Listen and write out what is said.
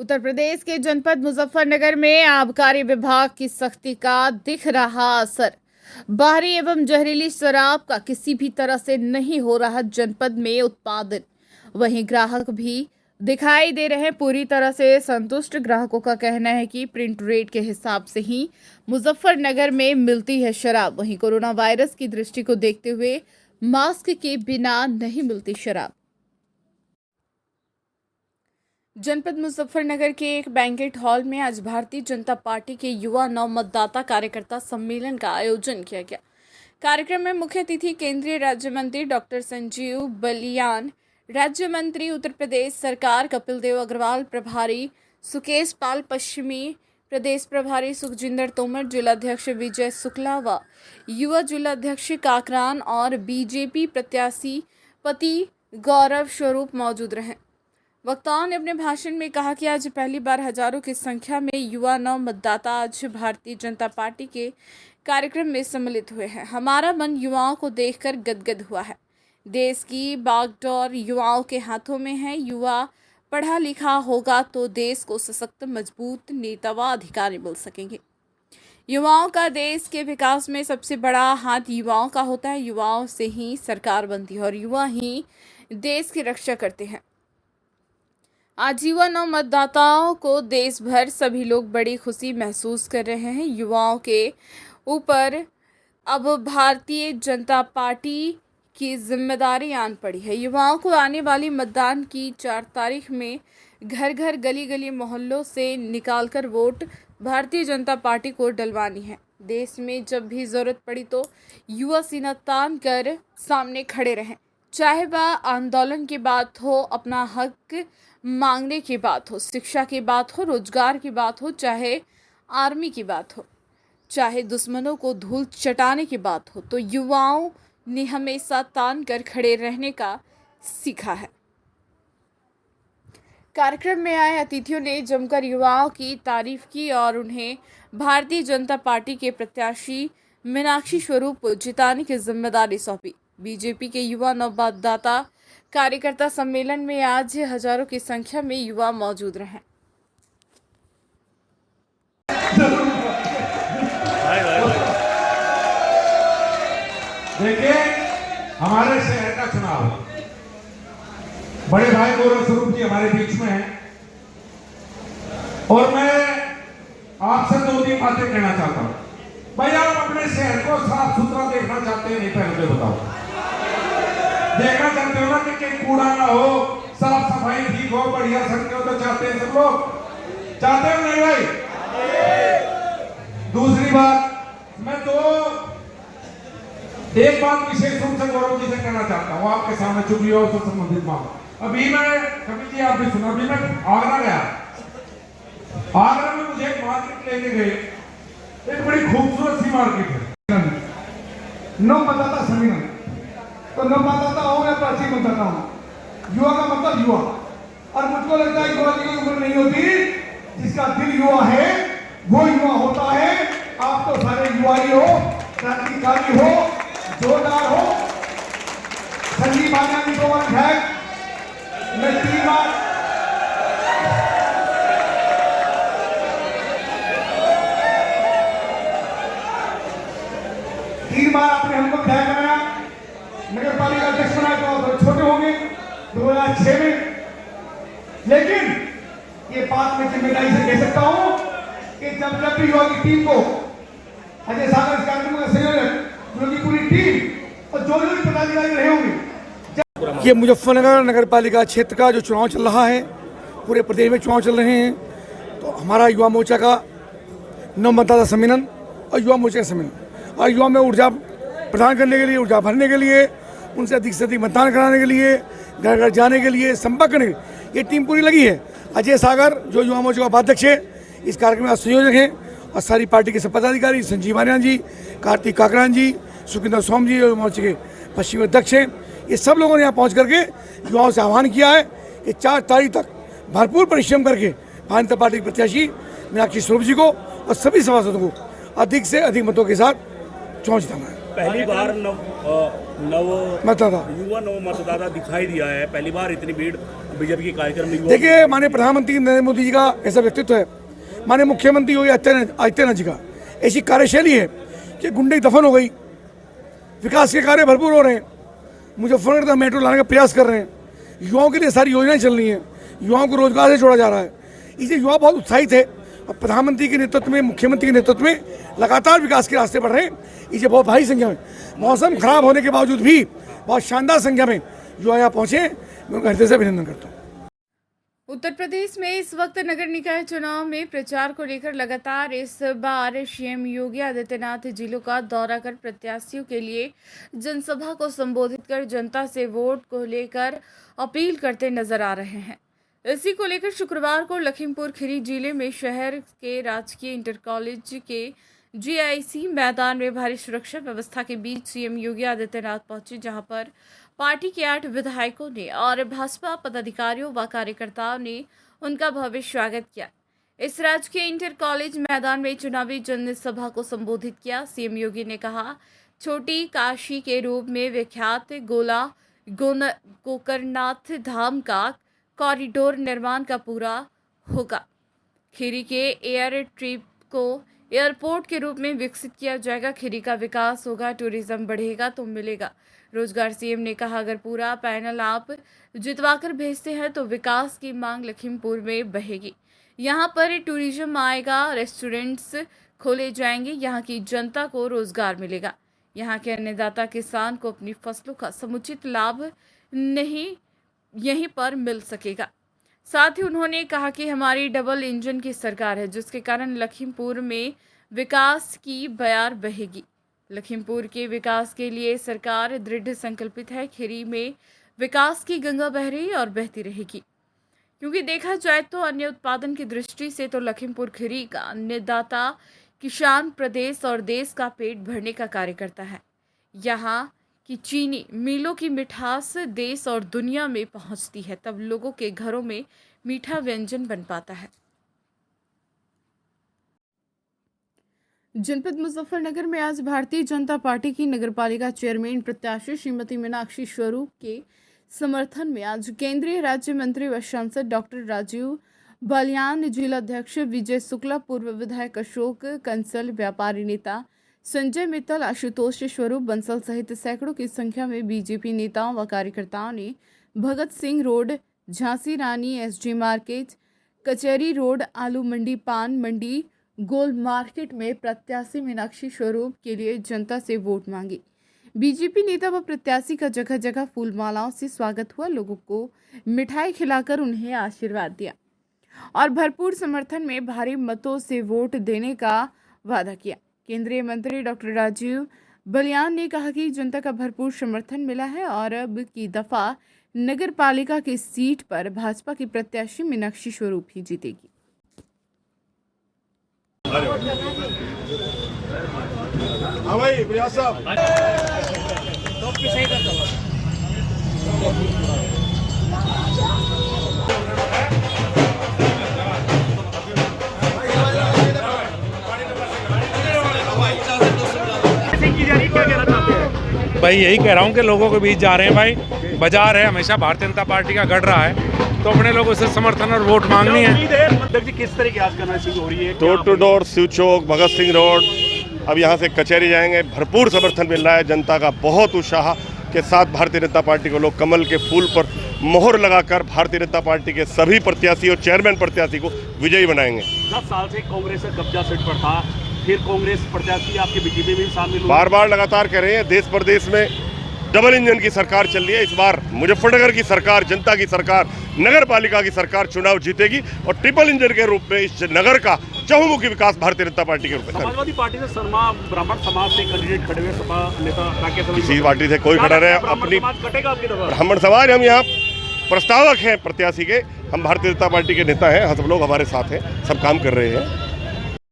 उत्तर प्रदेश के जनपद मुजफ्फरनगर में आबकारी विभाग की सख्ती का दिख रहा असर। बाहरी एवं जहरीली शराब का किसी भी तरह से नहीं हो रहा जनपद में उत्पादन। वहीं ग्राहक भी दिखाई दे रहे हैं पूरी तरह से संतुष्ट। ग्राहकों का कहना है कि प्रिंट रेट के हिसाब से ही मुजफ्फरनगर में मिलती है शराब। वहीं कोरोना वायरस की दृष्टि को देखते हुए मास्क के बिना नहीं मिलती शराब। जनपद मुजफ्फरनगर के एक बैंकेट हॉल में आज भारतीय जनता पार्टी के युवा नव मतदाता कार्यकर्ता सम्मेलन का आयोजन किया गया। कार्यक्रम में मुख्य अतिथि केंद्रीय राज्य मंत्री डॉक्टर संजीव बलियान, राज्य मंत्री उत्तर प्रदेश सरकार कपिल देव अग्रवाल, प्रभारी सुकेश पाल, पश्चिमी प्रदेश प्रभारी सुखजिंदर तोमर, जिलाध्यक्ष विजय शुक्ला व युवा जिलाध्यक्ष काकरान और बीजेपी प्रत्याशी पति गौरव स्वरूप मौजूद रहे। वक्ताओं ने अपने भाषण में कहा कि आज पहली बार हजारों की संख्या में युवा नव मतदाता आज भारतीय जनता पार्टी के कार्यक्रम में सम्मिलित हुए हैं। हमारा मन युवाओं को देखकर गदगद हुआ है। देश की बागडोर युवाओं के हाथों में है। युवा पढ़ा लिखा होगा तो देश को सशक्त, मजबूत नेता व अधिकारी मिल सकेंगे। युवाओं का देश के विकास में सबसे बड़ा हाथ युवाओं का होता है। युवाओं से ही सरकार बनती है और युवा ही देश की रक्षा करते हैं। आज युवा नव मतदाताओं को देश भर सभी लोग बड़ी खुशी महसूस कर रहे हैं। युवाओं के ऊपर अब भारतीय जनता पार्टी की जिम्मेदारी आन पड़ी है। युवाओं को आने वाली मतदान की 4 तारीख में घर घर, गली गली, मोहल्लों से निकालकर वोट भारतीय जनता पार्टी को डलवानी है। देश में जब भी जरूरत पड़ी तो युवा सीना तान कर सामने खड़े रहें, चाहे वह आंदोलन की बात हो, अपना हक मांगने की बात हो, शिक्षा की बात हो, रोजगार की बात हो, चाहे आर्मी की बात हो, चाहे दुश्मनों को धूल चटाने की बात हो, तो युवाओं ने हमेशा तान कर खड़े रहने का सीखा है। कार्यक्रम में आए अतिथियों ने जमकर युवाओं की तारीफ की और उन्हें भारतीय जनता पार्टी के प्रत्याशी मीनाक्षी स्वरूप को जिताने की जिम्मेदारी सौंपी। बीजेपी के युवा नव मतदाता कार्यकर्ता सम्मेलन में आज हजारों की संख्या में युवा मौजूद रहे। देखिए, हमारे शहर का चुनाव, बड़े भाई गौरव स्वरूप जी हमारे बीच में हैं और मैं आपसे 2-3 बातें कहना चाहता हूं। भाई, आप अपने शहर को साफ सुथरा देखना चाहते हैं? नहीं, पहले तो बताओ। देखना चाहते हो ना कि कहीं कूड़ा ना हो, साफ सफाई ठीक हो, बढ़िया सड़कें हो, तो चाहते हैं सब लोग? चाहते हो नहीं भाई? दूसरी बात, मैं एक बात विशेष रूप से गौरव जी से कहना चाहता हूँ आपके सामने, चुप लियो उससे संबंधित मामला। अभी मैं, कभी जी आप भी सुना, अभी मैं आगरा गया। आगरा में मुझे एक मार्केट लेके गए, एक बड़ी खूबसूरत सी मार्केट है, नव मतदाता सम्मेलन। तो नव मतदाता हो या प्राचीन मतदाता हो, युवा का मतलब युवा। और मुझको लगता है युवा की कोई उम्र नहीं होती, जिसका दिल युवा है वो युवा होता है। आप तो सारे युवा ही हो, क्रांतिकारी हो, जोरदार हो। संजीव बालियान को विधायक मैं 3 बार आपने हमको विधायक बनाया, नगर पालिका अध्यक्ष बनाया, तो छोटे होंगे 2006 में। लेकिन ये बात मैं जिम्मेदारी से कह सकता हूं कि जब भी युवा की टीम को अजय सागर इस कार्यक्रम का संयोजक, जो की पूरी टीम और जो भी पदाधिकारी रहे होंगे। ये मुजफ्फरनगर नगर पालिका क्षेत्र का जो चुनाव चल रहा है, पूरे प्रदेश में चुनाव चल रहे हैं, तो हमारा युवा मोर्चा का नव मतदाता सम्मेलन और युवा मोर्चा का सम्मेलन और युवा में ऊर्जा प्रदान करने के लिए, ऊर्जा भरने के लिए, उनसे अधिक से अधिक मतदान कराने के लिए, घर घर जाने के लिए, संपर्क करने के लिए ये टीम पूरी लगी है। अजय सागर जो युवा मोर्चा का उपाध्यक्ष है, इस कार्यक्रम में संयोजक हैं, और सारी पार्टी के सब पदाधिकारी, संजीव बालियान जी, कार्तिक काकरान जी, सुखजिंदर सोम जी, जो मोर्चे के पश्चिमी अध्यक्ष हैं, ये सब लोगों ने यहाँ पहुँच करके युवाओं से आह्वान किया है कि 4 तारीख तक भरपूर परिश्रम करके भारतीय जनता पार्टी के प्रत्याशी मीनाक्षी स्वरूप जी को और सभी सभासदों को अधिक से अधिक मतों के साथ चुनाव जिताना है। पहली बार युवा नव मतदाता दिखाई दिया है। पहली बार इतनी भीड़ बीजेपी के कार्यक्रम में? देखिए, माननीय प्रधानमंत्री नरेंद्र मोदी जी का ऐसा व्यक्तित्व है, माननीय मुख्यमंत्री योगी आदित्यनाथ जी का ऐसी कार्यशैली है कि गुंडे की दफन हो गई, विकास के कार्य भरपूर हो रहे हैं, मुजफ्फरनगर तक मेट्रो लाने का प्रयास कर रहे हैं, युवाओं के लिए सारी योजनाएं चल रही हैं, युवाओं को रोजगार से जोड़ा जा रहा है। इसलिए युवा बहुत उत्साहित है और प्रधानमंत्री के नेतृत्व में, मुख्यमंत्री के नेतृत्व में लगातार विकास के रास्ते बढ़ रहे हैं। इसलिए बहुत भारी संख्या में, मौसम खराब होने के बावजूद भी बहुत शानदार संख्या में युवा यहाँ पहुंचे। मैं उनका हृदय से अभिनंदन करता हूँ। उत्तर प्रदेश में इस वक्त नगर निकाय चुनाव में प्रचार को लेकर लगातार इस बार सीएम योगी आदित्यनाथ जिलों का दौरा कर प्रत्याशियों के लिए जनसभा को संबोधित कर जनता से वोट को लेकर अपील करते नजर आ रहे हैं। इसी को लेकर शुक्रवार को लखीमपुर खीरी जिले में शहर के राजकीय इंटर कॉलेज के जीआईसी मैदान में भारी सुरक्षा व्यवस्था के बीच सीएम योगी आदित्यनाथ पहुंचे, जहां पर पार्टी के 8 विधायकों ने और भाजपा पदाधिकारियों व कार्यकर्ताओं ने उनका भव्य स्वागत किया। इस राजकीय इंटर कॉलेज मैदान में चुनावी जनसभा को संबोधित किया। सीएम योगी ने कहा, छोटी काशी के रूप में विख्यात गोकर्णनाथ धाम का कॉरिडोर निर्माण का पूरा होगा। खीरी के एयर ट्रिप को एयरपोर्ट के रूप में विकसित किया जाएगा। खीरी का विकास होगा, टूरिज्म बढ़ेगा तो मिलेगा रोजगार। सीएम ने कहा, अगर पूरा पैनल आप जितवाकर भेजते हैं तो विकास की मांग लखीमपुर में बहेगी। यहाँ पर टूरिज्म आएगा, रेस्टोरेंट्स खोले जाएंगे, यहाँ की जनता को रोजगार मिलेगा। यहाँ के अन्नदाता किसान को अपनी फसलों का समुचित लाभ नहीं यहीं पर मिल सकेगा। साथ ही उन्होंने कहा कि हमारी डबल इंजन की सरकार है, जिसके कारण लखीमपुर में विकास की बयार बहेगी। लखीमपुर के विकास के लिए सरकार दृढ़ संकल्पित है। खीरी में विकास की गंगा बह रही और बहती रहेगी, क्योंकि देखा जाए तो अन्य उत्पादन की दृष्टि से तो लखीमपुर खीरी का अन्नदाता किसान प्रदेश और देश का पेट भरने का कार्य करता है। यहाँ की चीनी मिलों की मिठास देश और दुनिया में पहुंचती है, तब लोगों के घरों में मीठा व्यंजन बन पाता है। जनपद मुजफ्फरनगर में आज भारतीय जनता पार्टी की नगरपालिका चेयरमैन प्रत्याशी श्रीमती मीनाक्षी स्वरूप के समर्थन में आज केंद्रीय राज्य मंत्री व सांसद डॉक्टर राजीव बलियान, जिलाध्यक्ष विजय शुक्ला, पूर्व विधायक अशोक कंसल, व्यापारी नेता संजय मित्तल, आशुतोष स्वरूप बंसल सहित सैकड़ों की संख्या में बीजेपी नेताओं व कार्यकर्ताओं ने भगत सिंह रोड, झांसी रानी एसजी मार्केट, कचहरी रोड, आलू मंडी, पान मंडी, गोल मार्केट में प्रत्याशी मीनाक्षी स्वरूप के लिए जनता से वोट मांगी। बीजेपी नेता व प्रत्याशी का जगह जगह फूल मालाओं से स्वागत हुआ। लोगों को मिठाई खिलाकर उन्हें आशीर्वाद दिया और भरपूर समर्थन में भारी मतों से वोट देने का वादा किया। केंद्रीय मंत्री डॉक्टर राजीव बलियान ने कहा कि जनता का भरपूर समर्थन मिला है और अब की दफा नगर पालिका की सीट पर भाजपा की प्रत्याशी मीनाक्षी स्वरूप ही जीतेगी। हाँ भाई व्यास साहब, भाई यही कह रहा हूँ कि लोगों के बीच जा रहे हैं। भाई बाजार है, हमेशा भारतीय जनता पार्टी का गढ़ रहा है, तो अपने लोगों से समर्थन और वोट मांगनी है। किस तरह की आज करना शुरू हो रही है? Door to door, Shiv Chowk, Bhagat Singh road, अब यहाँ से कचहरी जाएंगे। भरपूर समर्थन मिल रहा है, जनता का बहुत उत्साह के साथ भारतीय जनता पार्टी को लोग कमल के फूल पर मोहर लगाकर भारतीय जनता पार्टी के सभी प्रत्याशी और चेयरमैन प्रत्याशी को विजयी बनाएंगे। 10 साल से कांग्रेस का कब्जा सीट पर था, फिर कांग्रेस प्रत्याशी आपके बीजेपी में शामिल हुए। बार बार लगातार कह रहे हैं, देश प्रदेश में डबल इंजन की सरकार चल रही है। इस बार मुजफ्फरनगर की सरकार, जनता की सरकार, नगर पालिका की सरकार चुनाव जीतेगी और ट्रिपल इंजन के रूप में इस नगर का चहुमुखी विकास भारतीय जनता पार्टी के रूप में। समाजवादी पार्टी से शर्मा ब्राह्मण समाज से कैंडिडेट खड़े हुए, सपा नेता किसी पार्टी से कोई खड़ा रहे, अपनी ब्राह्मण समाज, हम यहाँ प्रस्तावक हैं प्रत्याशी के, हम भारतीय जनता पार्टी के नेता हैं, सब लोग हमारे साथ हैं, सब काम कर रहे हैं।